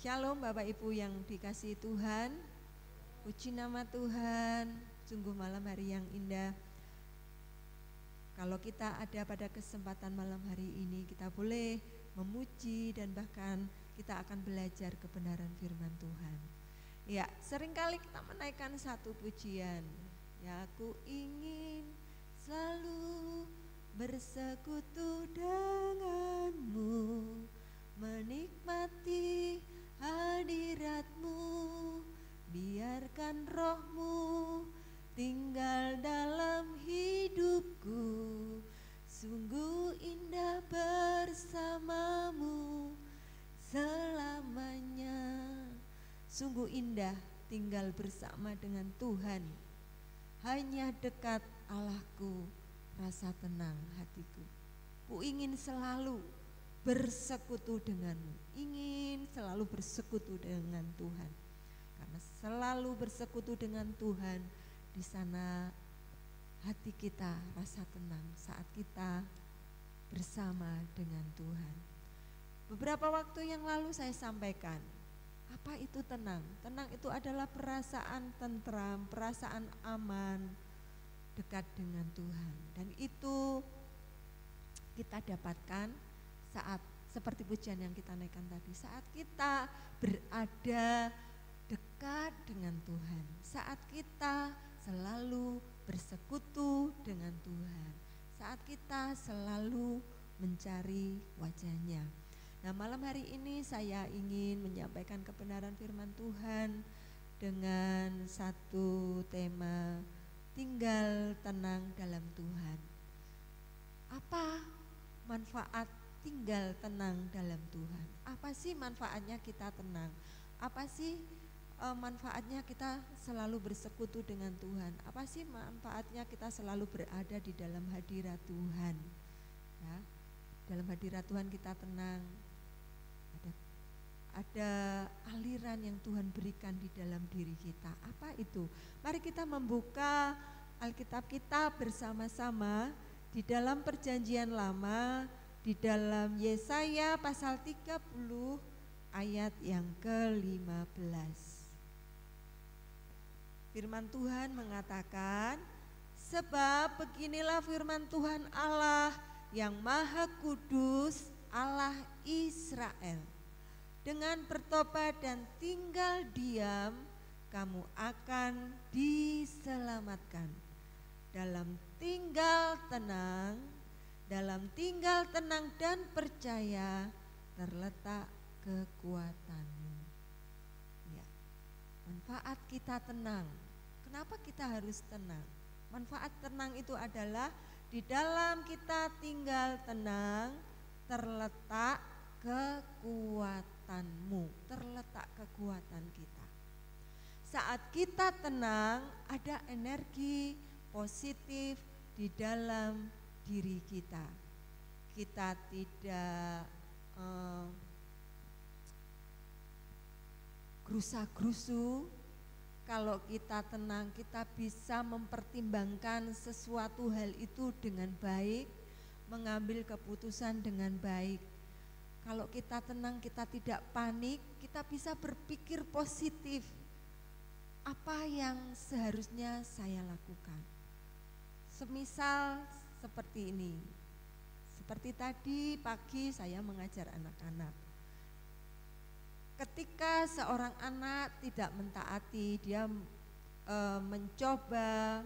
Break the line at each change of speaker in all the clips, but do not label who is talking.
Shalom Bapak Ibu yang dikasihi Tuhan. Puji nama Tuhan, sungguh malam hari yang indah. Kalau kita ada pada kesempatan malam hari ini, kita boleh memuji dan bahkan kita akan belajar kebenaran firman Tuhan. Ya, seringkali kita menaikkan satu pujian. Ya, aku ingin selalu bersekutu denganmu, menikmati hadiratmu, biarkan rohmu tinggal dalam hidupku, sungguh indah bersamamu selamanya. Sungguh indah tinggal bersama dengan Tuhan, hanya dekat Allahku, rasa tenang hatiku. Ku ingin selalu bersekutu denganmu, ingin selalu bersekutu dengan Tuhan. Karena selalu bersekutu dengan Tuhan, di sana hati kita rasa tenang saat kita bersama dengan Tuhan. Beberapa waktu yang lalu saya sampaikan, apa itu tenang? Tenang itu adalah perasaan tentram, perasaan aman, dekat dengan Tuhan. Dan itu kita dapatkan saat seperti pujian yang kita naikkan tadi, saat kita berada dekat dengan Tuhan, saat kita selalu bersekutu dengan Tuhan, saat kita selalu mencari wajah-Nya. Nah, malam hari ini saya ingin menyampaikan kebenaran firman Tuhan dengan satu tema, tinggal tenang dalam Tuhan. Apa manfaat tinggal tenang dalam Tuhan? Apa sih manfaatnya kita tenang? Apa sih manfaatnya kita selalu bersekutu dengan Tuhan? Apa sih manfaatnya kita selalu berada di dalam hadirat Tuhan? Ya, dalam hadirat Tuhan kita tenang. Ada aliran yang Tuhan berikan di dalam diri kita. Apa itu? Mari kita membuka Alkitab kita bersama-sama di dalam Perjanjian Lama, di dalam Yesaya pasal 30 ayat yang ke-15. Firman Tuhan mengatakan, sebab beginilah firman Tuhan Allah yang Maha Kudus, Allah Israel. Dengan bertobat dan tinggal diam, kamu akan diselamatkan. Dalam tinggal tenang dan percaya terletak kekuatanmu. Ya, manfaat kita tenang. Kenapa kita harus tenang? Manfaat tenang itu adalah di dalam kita tinggal tenang terletak kekuatanmu, terletak kekuatan kita. Saat kita tenang, ada energi positif di dalam diri kita. Kita tidak gerusa-gerusu. Kalau kita tenang, kita bisa mempertimbangkan sesuatu hal itu dengan baik, mengambil keputusan dengan baik. Kalau kita tenang, kita tidak panik, kita bisa berpikir positif. Apa yang seharusnya saya lakukan? Semisal seperti ini. Seperti tadi pagi saya mengajar anak-anak. Ketika seorang anak tidak mentaati, dia mencoba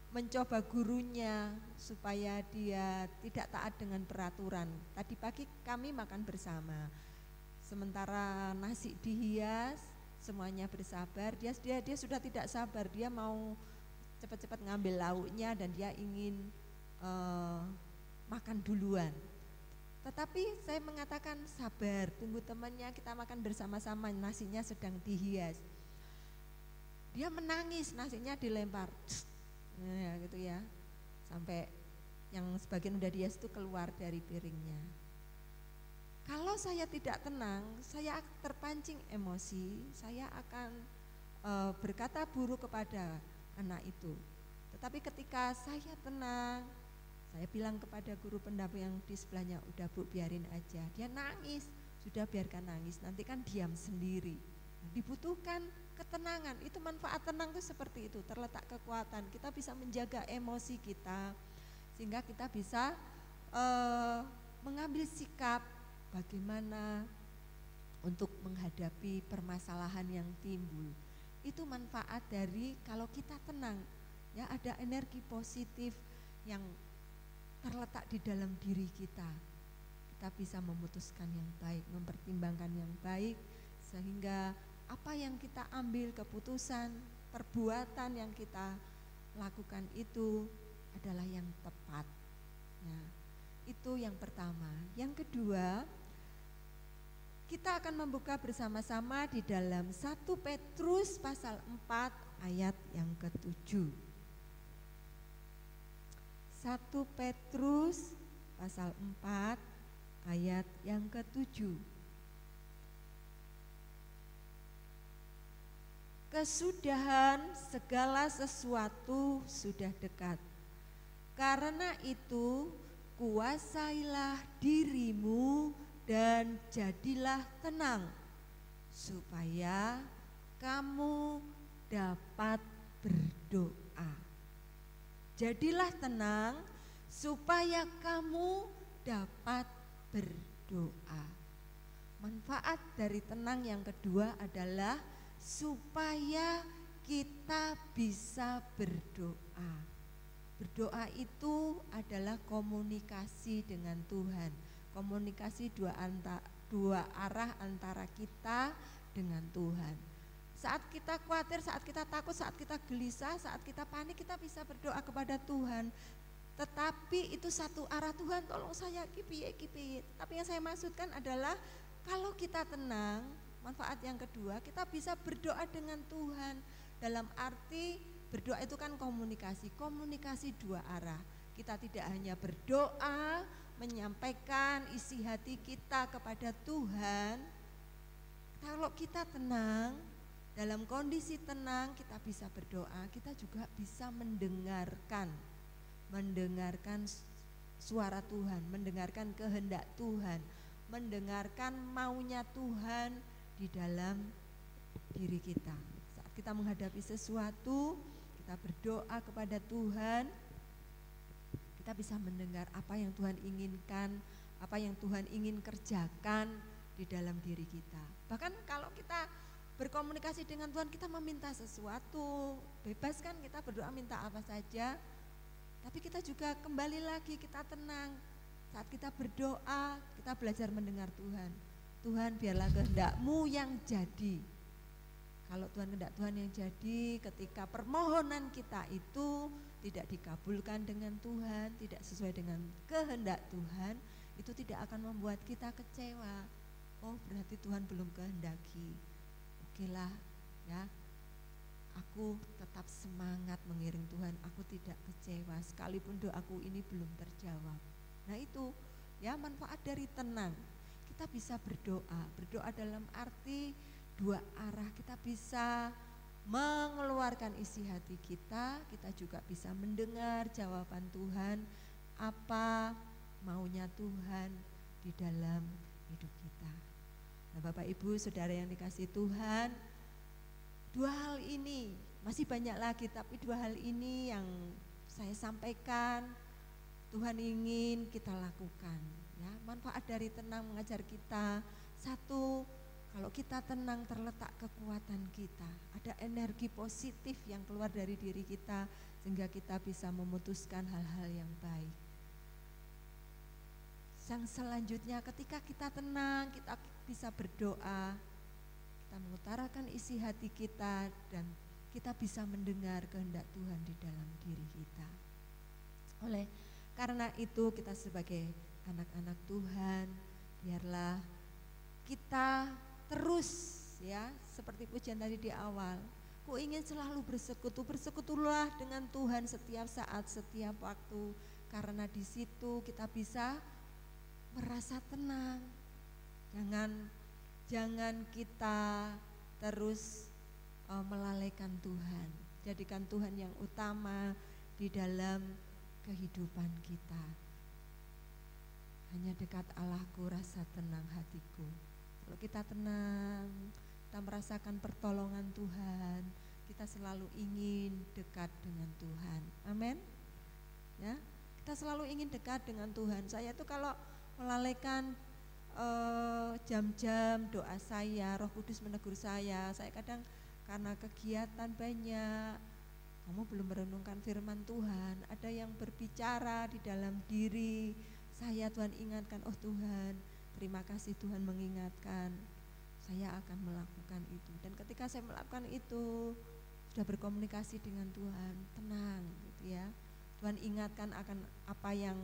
mencoba gurunya supaya dia tidak taat dengan peraturan. Tadi pagi kami makan bersama. Sementara nasi dihias, semuanya bersabar. Dia sudah tidak sabar. Dia mau cepat-cepat ngambil lauknya dan dia ingin makan duluan. Tetapi saya mengatakan sabar, tunggu temannya, kita makan bersama-sama, nasinya sedang dihias. Dia menangis, nasinya dilempar, ya gitu ya, sampai yang sebagian udah dihias itu keluar dari piringnya. Kalau saya tidak tenang, saya terpancing emosi, saya akan berkata buruk kepada anak itu. Tetapi ketika saya tenang, Saya bilang kepada guru pendamping yang di sebelahnya, udah Bu biarin aja. Dia nangis, sudah biarkan nangis, nanti kan diam sendiri. Nah, dibutuhkan ketenangan, itu manfaat tenang itu seperti itu, terletak kekuatan. Kita bisa menjaga emosi kita, sehingga kita bisa mengambil sikap bagaimana untuk menghadapi permasalahan yang timbul. Itu manfaat dari kalau kita tenang, ya ada energi positif yang terletak di dalam diri kita. Kita bisa memutuskan yang baik, mempertimbangkan yang baik, sehingga apa yang kita ambil keputusan, perbuatan yang kita lakukan itu adalah yang tepat. Nah, itu yang pertama. Yang kedua, kita akan membuka bersama-sama di dalam 1 Petrus pasal 4 ayat yang ke-7. 1 Petrus pasal 4 ayat yang ke-7. Kesudahan segala sesuatu sudah dekat. Karena itu kuasailah dirimu dan jadilah tenang, supaya kamu dapat berdoa. Jadilah tenang supaya kamu dapat berdoa. Manfaat dari tenang yang kedua adalah supaya kita bisa berdoa. Berdoa itu adalah komunikasi dengan Tuhan. Komunikasi dua arah antara kita dengan Tuhan. Saat kita khawatir, saat kita takut, saat kita gelisah, saat kita panik, kita bisa berdoa kepada Tuhan. Tetapi itu satu arah, Tuhan tolong saya kipiye. Tapi yang saya maksudkan adalah kalau kita tenang, manfaat yang kedua, kita bisa berdoa dengan Tuhan. Dalam arti berdoa itu kan komunikasi dua arah. Kita tidak hanya berdoa, menyampaikan isi hati kita kepada Tuhan. Kalau kita tenang, dalam kondisi tenang kita bisa berdoa, kita juga bisa mendengarkan suara Tuhan, mendengarkan kehendak Tuhan, mendengarkan maunya Tuhan di dalam diri kita. Saat kita menghadapi sesuatu, kita berdoa kepada Tuhan, kita bisa mendengar apa yang Tuhan inginkan, apa yang Tuhan ingin kerjakan di dalam diri kita. Bahkan kalau kita berkomunikasi dengan Tuhan, kita meminta sesuatu, bebas kan kita berdoa minta apa saja. Tapi kita juga kembali lagi, kita tenang. Saat kita berdoa, kita belajar mendengar Tuhan. Tuhan, biarlah kehendak-Mu yang jadi. Kalau kehendak Tuhan yang jadi, ketika permohonan kita itu tidak dikabulkan dengan Tuhan, tidak sesuai dengan kehendak Tuhan, itu tidak akan membuat kita kecewa. Oh, berarti Tuhan belum kehendaki. Okelah, ya. Aku tetap semangat mengiring Tuhan, aku tidak kecewa sekalipun doaku ini belum terjawab. Nah itu ya manfaat dari tenang. Kita bisa berdoa dalam arti dua arah. Kita bisa mengeluarkan isi hati kita juga bisa mendengar jawaban Tuhan, apa maunya Tuhan di dalam hidup kita. Nah Bapak Ibu Saudara yang dikasihi Tuhan, dua hal ini, masih banyak lagi, tapi dua hal ini yang saya sampaikan Tuhan ingin kita lakukan. Ya, manfaat dari tenang mengajar kita, satu, kalau kita tenang terletak kekuatan kita, ada energi positif yang keluar dari diri kita sehingga kita bisa memutuskan hal-hal yang baik. Yang selanjutnya ketika kita tenang, kita bisa berdoa, kita mengutarakan isi hati kita dan kita bisa mendengar kehendak Tuhan di dalam diri kita. Oleh karena itu kita sebagai anak-anak Tuhan, biarlah kita terus ya seperti pujian tadi di awal. Ku ingin selalu bersekutulah dengan Tuhan setiap saat, setiap waktu, karena di situ kita bisa merasa tenang. Jangan kita terus melalaikan Tuhan. Jadikan Tuhan yang utama di dalam kehidupan kita. Hanya dekat Allahku rasa tenang hatiku. Kalau kita tenang, kita merasakan pertolongan Tuhan, kita selalu ingin dekat dengan Tuhan. Amin. Ya, kita selalu ingin dekat dengan Tuhan. Saya tuh kalau melalaikan jam-jam doa saya, Roh Kudus menegur saya kadang karena kegiatan banyak, kamu belum merenungkan firman Tuhan, ada yang berbicara di dalam diri saya, Tuhan ingatkan, oh Tuhan, terima kasih Tuhan mengingatkan, saya akan melakukan itu. Dan ketika saya melakukan itu, sudah berkomunikasi dengan Tuhan, tenang gitu ya. Tuhan ingatkan akan apa yang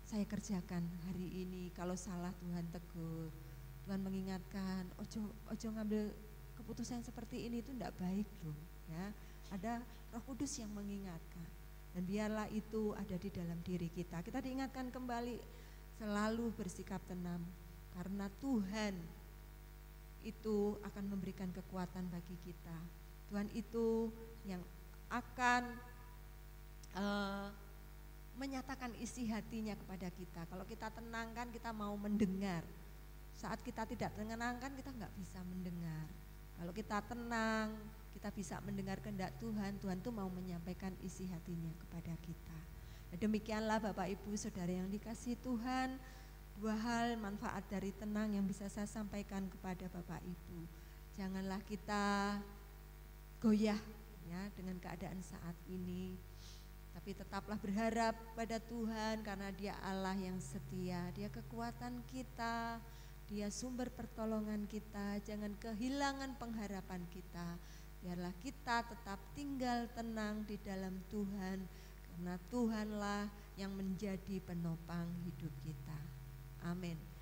saya kerjakan hari ini, kalau salah Tuhan tegur. Tuhan mengingatkan, ojo ngambil keputusan seperti ini, itu tidak baik loh ya. Ada Roh Kudus yang mengingatkan, dan biarlah itu ada di dalam diri kita. Kita diingatkan kembali selalu bersikap tenang, karena Tuhan itu akan memberikan kekuatan bagi kita. Tuhan itu yang akan menyatakan isi hatinya kepada kita. Kalau kita tenang kan kita mau mendengar. Saat kita tidak tenang kan kita nggak bisa mendengar. Kalau kita tenang, kita bisa mendengar kehendak Tuhan. Tuhan tuh mau menyampaikan isi hatinya kepada kita. Nah, demikianlah Bapak Ibu Saudara yang dikasihi Tuhan, dua hal manfaat dari tenang yang bisa saya sampaikan kepada Bapak Ibu. Janganlah kita goyah ya dengan keadaan saat ini, tapi tetaplah berharap pada Tuhan, karena Dia Allah yang setia, Dia kekuatan kita, Dia sumber pertolongan kita. Jangan kehilangan pengharapan kita. Biarlah kita tetap tinggal tenang di dalam Tuhan, karena Tuhanlah yang menjadi penopang hidup kita. Amin.